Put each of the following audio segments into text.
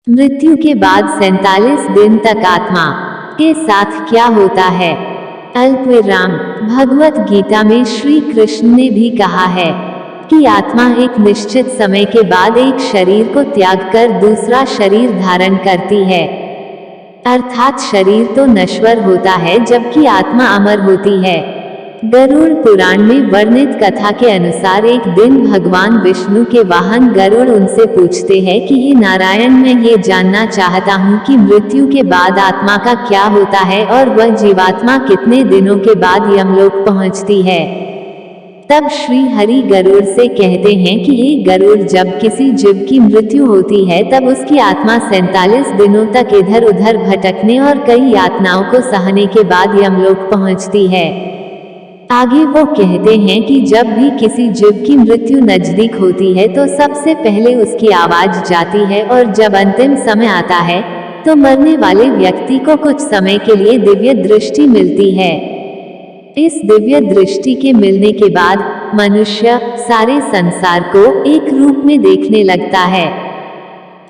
मृत्यु के बाद 47 दिन तक आत्मा के साथ क्या होता है? अल्पविराम। भगवत गीता में श्री कृष्ण ने भी कहा है कि आत्मा एक निश्चित समय के बाद एक शरीर को त्याग कर दूसरा शरीर धारण करती है। अर्थात शरीर तो नश्वर होता है जबकि आत्मा अमर होती है। गरुड़ पुराण में वर्णित कथा के अनुसार एक दिन भगवान विष्णु के वाहन गरुड़ उनसे पूछते हैं कि हे नारायण, मैं ये जानना चाहता हूँ कि मृत्यु के बाद आत्मा का क्या होता है और वह जीवात्मा कितने दिनों के बाद यमलोक पहुँचती है। तब श्री हरि गरुड़ से कहते हैं कि हे गरुड़, जब किसी जीव की मृत्यु होती है तब उसकी आत्मा 47 दिनों तक इधर उधर भटकने और कई यातनाओं को सहने के बाद यमलोक पहुँचती है। आगे वो कहते हैं कि जब भी किसी जीव की मृत्यु नजदीक होती है तो सबसे पहले उसकी आवाज जाती है और जब अंतिम समय आता है तो मरने वाले व्यक्ति को कुछ समय के लिए दिव्य दृष्टि मिलती है। इस दिव्य दृष्टि के मिलने के बाद मनुष्य सारे संसार को एक रूप में देखने लगता है।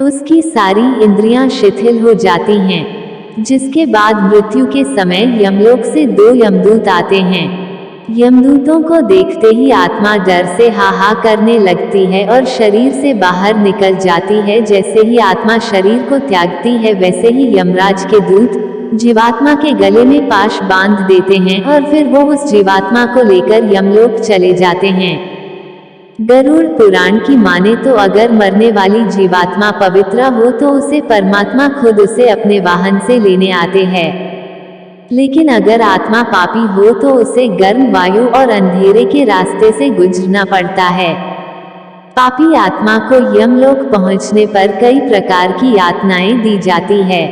उसकी सारी इंद्रियां शिथिल हो जाती हैं, जिसके बाद मृत्यु के समय यमलोक से 2 यमदूत आते हैं। यमदूतों को देखते ही आत्मा डर से हाहा करने लगती है और शरीर से बाहर निकल जाती है। जैसे ही आत्मा शरीर को त्यागती है वैसे ही यमराज के दूत जीवात्मा के गले में पाश बांध देते हैं और फिर वो उस जीवात्मा को लेकर यमलोक चले जाते हैं। गरुड़ पुराण की माने तो अगर मरने वाली जीवात्मा पवित्र हो तो उसे परमात्मा खुद उसे अपने वाहन से लेने आते हैं, लेकिन अगर आत्मा पापी हो तो उसे गर्म वायु और अंधेरे के रास्ते से गुजरना पड़ता है। पापी आत्मा को यमलोक पहुंचने पर कई प्रकार की यातनाएं दी जाती है।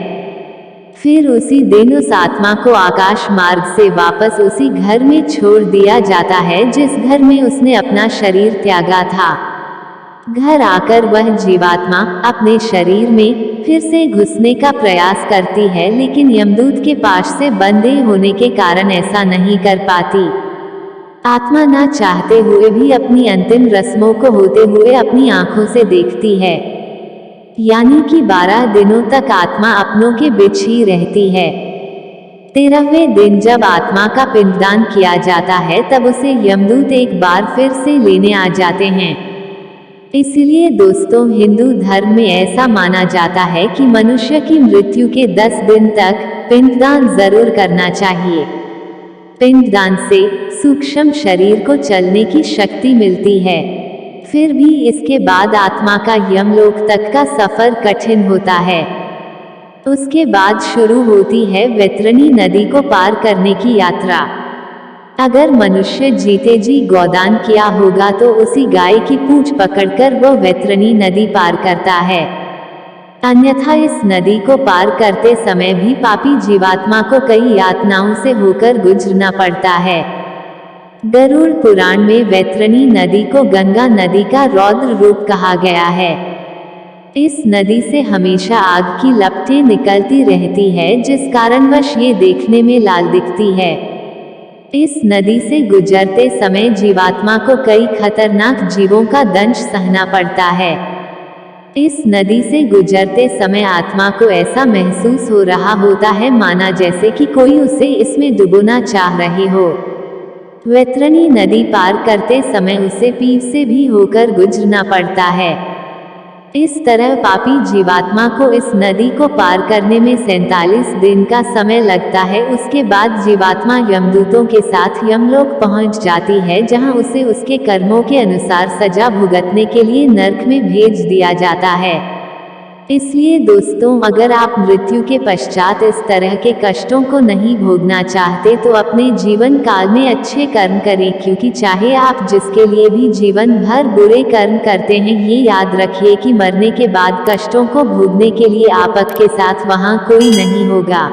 फिर उसी दिन उस आत्मा को आकाश मार्ग से वापस उसी घर में छोड़ दिया जाता है जिस घर में उसने अपना शरीर त्यागा था। घर आकर वह जीवात्मा अपने शरीर में फिर से घुसने का प्रयास करती है, लेकिन यमदूत के पाश से बंधे होने के कारण ऐसा नहीं कर पाती। आत्मा ना चाहते हुए भी अपनी अंतिम रस्मों को होते हुए अपनी आंखों से देखती है, यानी कि 12 दिनों तक आत्मा अपनों के बीच ही रहती है। 13वें दिन जब आत्मा का पिंडदान किया जाता है तब उसे यमदूत एक बार फिर से लेने आ जाते हैं। इसलिए दोस्तों, हिंदू धर्म में ऐसा माना जाता है कि मनुष्य की मृत्यु के 10 दिन तक पिंडदान जरूर करना चाहिए। पिंडदान से सूक्ष्म शरीर को चलने की शक्ति मिलती है। फिर भी इसके बाद आत्मा का यमलोक तक का सफर कठिन होता है। उसके बाद शुरू होती है वैतरणी नदी को पार करने की यात्रा। अगर मनुष्य जीते जी गोदान किया होगा तो उसी गाय की पूंछ पकड़कर वो वैतरणी नदी पार करता है। अन्यथा इस नदी को पार करते समय भी पापी जीवात्मा को कई यातनाओं से होकर गुजरना पड़ता है। गरुड़ पुराण में वैतरणी नदी को गंगा नदी का रौद्र रूप कहा गया है। इस नदी से हमेशा आग की लपटें निकलती रहती है, जिस कारणवश ये देखने में लाल दिखती है। इस नदी से गुजरते समय जीवात्मा को कई खतरनाक जीवों का दंश सहना पड़ता है। इस नदी से गुजरते समय आत्मा को ऐसा महसूस हो रहा होता है माना जैसे कि कोई उसे इसमें डुबोना चाह रहे हो। वैतरणी नदी पार करते समय उसे पीव से भी होकर गुजरना पड़ता है। इस तरह पापी जीवात्मा को इस नदी को पार करने में 47 दिन का समय लगता है। उसके बाद जीवात्मा यमदूतों के साथ यमलोक पहुंच जाती है, जहां उसे उसके कर्मों के अनुसार सजा भुगतने के लिए नरक में भेज दिया जाता है। इसलिए दोस्तों, अगर आप मृत्यु के पश्चात इस तरह के कष्टों को नहीं भोगना चाहते तो अपने जीवन काल में अच्छे कर्म करें, क्योंकि चाहे आप जिसके लिए भी जीवन भर बुरे कर्म करते हैं, ये याद रखिए कि मरने के बाद कष्टों को भोगने के लिए आपके साथ वहाँ कोई नहीं होगा।